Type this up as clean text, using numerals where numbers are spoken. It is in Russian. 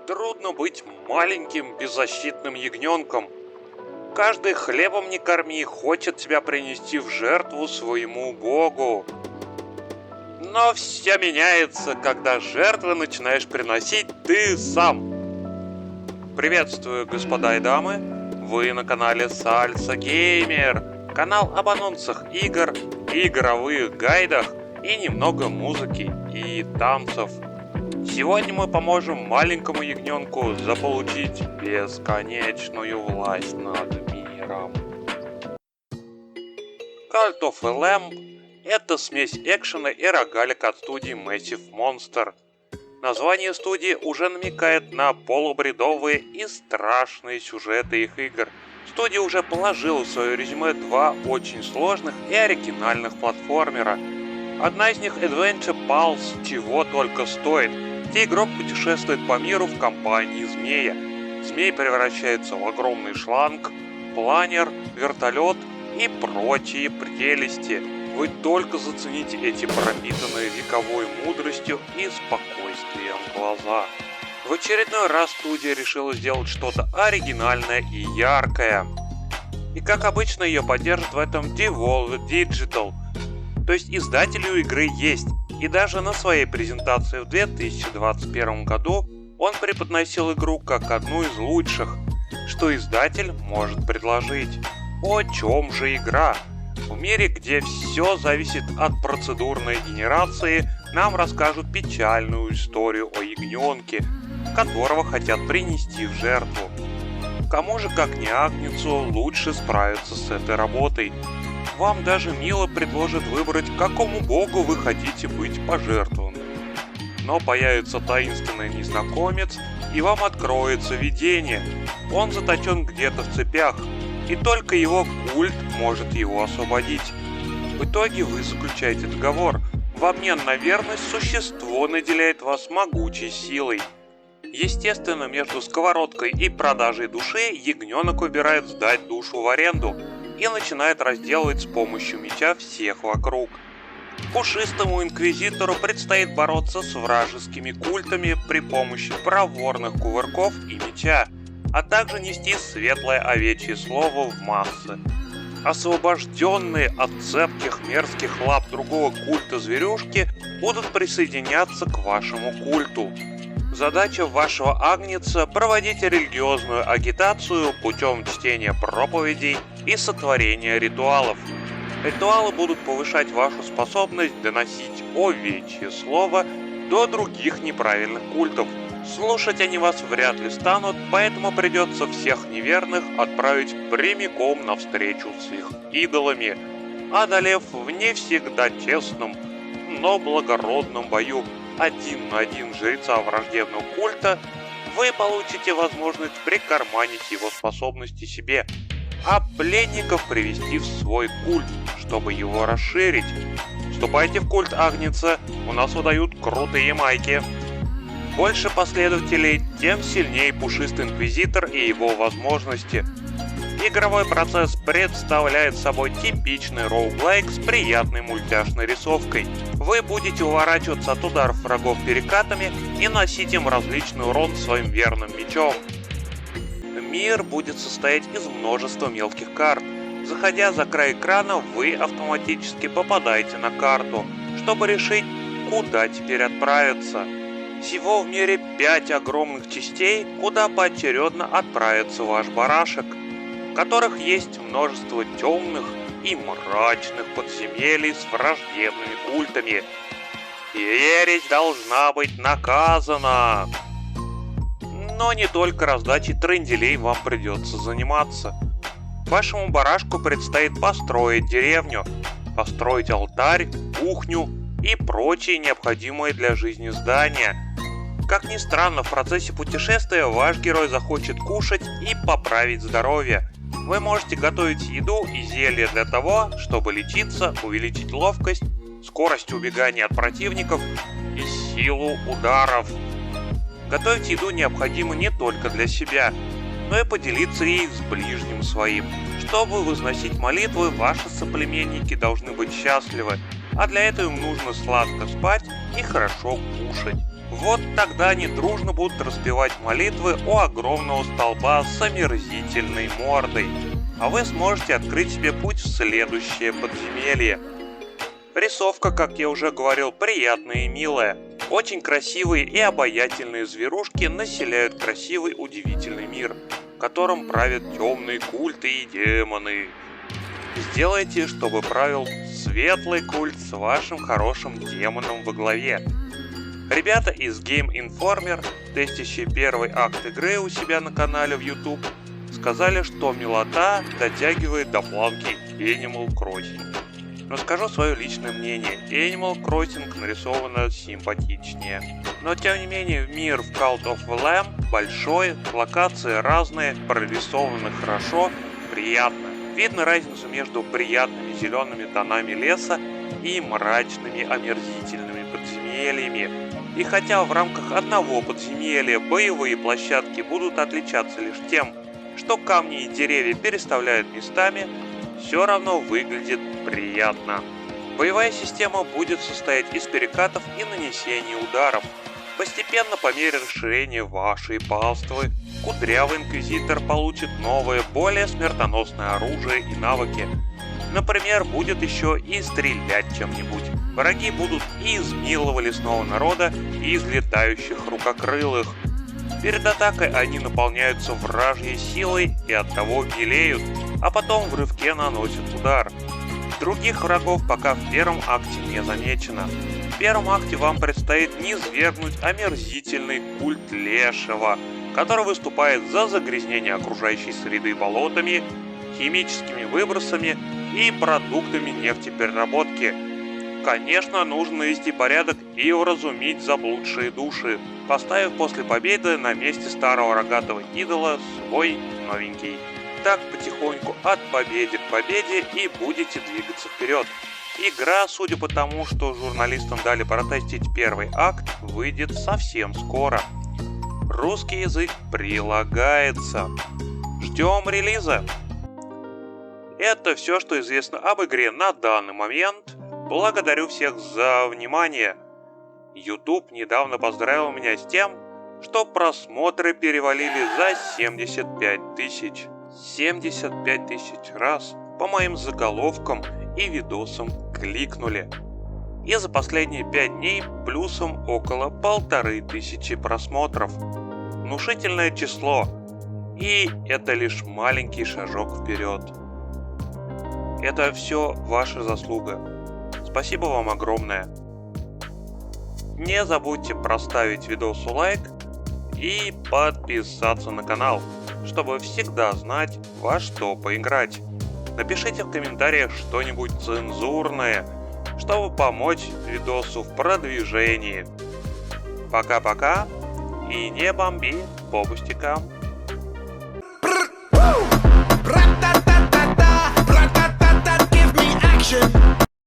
Трудно быть маленьким беззащитным ягненком. Каждый хлебом не корми хочет тебя принести в жертву своему богу. Но все меняется, когда жертвы начинаешь приносить ты сам. Приветствую, господа и дамы. Вы на канале Salsa Gamer. Канал об анонсах игр, игровых гайдах и немного музыки и танцев. Сегодня мы поможем маленькому ягненку заполучить бесконечную власть над миром. Cult of the Lamb — это смесь экшена и рогалика от студии Massive Monster. Название студии уже намекает на полубредовые и страшные сюжеты их игр. Студия уже положила в свое резюме два очень сложных и оригинальных платформера. Одна из них Adventure Pulse чего только стоит, где игрок путешествует по миру в компании змея. Змей превращается в огромный шланг, планер, вертолет и прочие прелести. Вы только зацените эти пропитанные вековой мудростью и спокойствием глаза. В очередной раз студия решила сделать что-то оригинальное и яркое. И как обычно ее поддержит в этом Devolver Digital. То есть издатель у игры есть. И даже на своей презентации в 2021 году он преподносил игру как одну из лучших, что издатель может предложить. О чем же игра? В мире, где все зависит от процедурной генерации, нам расскажут печальную историю о ягненке, которого хотят принести в жертву. Кому же, как не Агнецу, лучше справиться с этой работой? Вам даже мило предложат выбрать, какому богу вы хотите быть пожертвованы. Но появится таинственный незнакомец, и вам откроется видение. Он заточен где-то в цепях, и только его культ может его освободить. В итоге вы заключаете договор. В обмен на верность существо наделяет вас могучей силой. Естественно, между сковородкой и продажей души ягненок выбирает сдать душу в аренду и начинает разделывать с помощью меча всех вокруг. Пушистому инквизитору предстоит бороться с вражескими культами при помощи проворных кувырков и меча, а также нести светлое овечье слово в массы. Освобожденные от цепких мерзких лап другого культа зверюшки будут присоединяться к вашему культу. Задача вашего агнеца — проводить религиозную агитацию путем чтения проповедей и сотворения ритуалов. Ритуалы будут повышать вашу способность доносить овечье слово до других неправильных культов. Слушать они вас вряд ли станут, поэтому придется всех неверных отправить прямиком на встречу с их идолами, одолев в не всегда честном, но благородном бою один на один жреца враждебного культа, вы получите возможность прикарманить его способности себе, а пленников привести в свой культ, чтобы его расширить. Вступайте в культ Агнеца, у нас выдают крутые майки. Больше последователей, тем сильнее пушистый инквизитор и его возможности. Игровой процесс представляет собой типичный роуглайк с приятной мультяшной рисовкой. Вы будете уворачиваться от ударов врагов перекатами и носить им различный урон своим верным мечом. Мир будет состоять из множества мелких карт. Заходя за край экрана, вы автоматически попадаете на карту, чтобы решить, куда теперь отправиться. Всего в мире 5 огромных частей, куда поочередно отправится ваш барашек, в которых есть множество темных и мрачных подземелий с враждебными культами. Ересь должна быть наказана. Но не только раздачей тренделей вам придется заниматься. Вашему барашку предстоит построить деревню, построить алтарь, кухню и прочие необходимые для жизни здания. Как ни странно, в процессе путешествия ваш герой захочет кушать и поправить здоровье. Вы можете готовить еду и зелья для того, чтобы лечиться, увеличить ловкость, скорость убегания от противников и силу ударов. Готовить еду необходимо не только для себя, но и поделиться ей с ближним своим. Чтобы возносить молитвы, ваши соплеменники должны быть счастливы, а для этого им нужно сладко спать и хорошо кушать. Вот тогда они дружно будут распевать молитвы у огромного столба с омерзительной мордой, а вы сможете открыть себе путь в следующее подземелье. Рисовка, как я уже говорил, приятная и милая. Очень красивые и обаятельные зверушки населяют красивый удивительный мир, в котором правят темные культы и демоны. Сделайте, чтобы правил светлый культ с вашим хорошим демоном во главе. Ребята из Game Informer, тестящие первый акт игры у себя на канале в YouTube, сказали, что милота дотягивает до планки Animal Crossing. Но скажу свое личное мнение, Animal Crossing нарисовано симпатичнее. Но тем не менее мир в Cult of the Lamb большой, локации разные, прорисованы хорошо, приятно. Видно разницу между приятными зелеными тонами леса и мрачными омерзительными подземельями. И хотя в рамках одного подземелья боевые площадки будут отличаться лишь тем, что камни и деревья переставляют местами, все равно выглядит приятно. Боевая система будет состоять из перекатов и нанесения ударов. Постепенно, по мере расширения вашей паствы, кудрявый инквизитор получит новое, более смертоносное оружие и навыки. Например, будет еще и стрелять чем-нибудь. Враги будут и из милого лесного народа, и из летающих рукокрылых. Перед атакой они наполняются вражьей силой и оттого белеют, а потом в рывке наносят удар. Других врагов пока в первом акте не замечено. В первом акте вам предстоит низвергнуть омерзительный культ Лешего, который выступает за загрязнение окружающей среды болотами, химическими выбросами и продуктами нефтепереработки. Конечно, нужно навести порядок и уразумить заблудшие души, поставив после победы на месте старого рогатого идола свой новенький. Так потихоньку от победы к победе и будете двигаться вперед. Игра, судя по тому, что журналистам дали протестить первый акт, выйдет совсем скоро. Русский язык прилагается. Ждем релиза. Это все, что известно об игре на данный момент. Благодарю всех за внимание. YouTube недавно поздравил меня с тем, что просмотры перевалили за 75 тысяч. 75 тысяч раз по моим заголовкам и видосам кликнули. И за последние 5 дней плюсом около 1500 просмотров. Внушительное число. И это лишь маленький шажок вперед. Это все ваша заслуга. Спасибо вам огромное. Не забудьте проставить видосу лайк и подписаться на канал, чтобы всегда знать, во что поиграть. Напишите в комментариях что-нибудь цензурное, чтобы помочь видосу в продвижении. Пока-пока и не бомби по пустякам.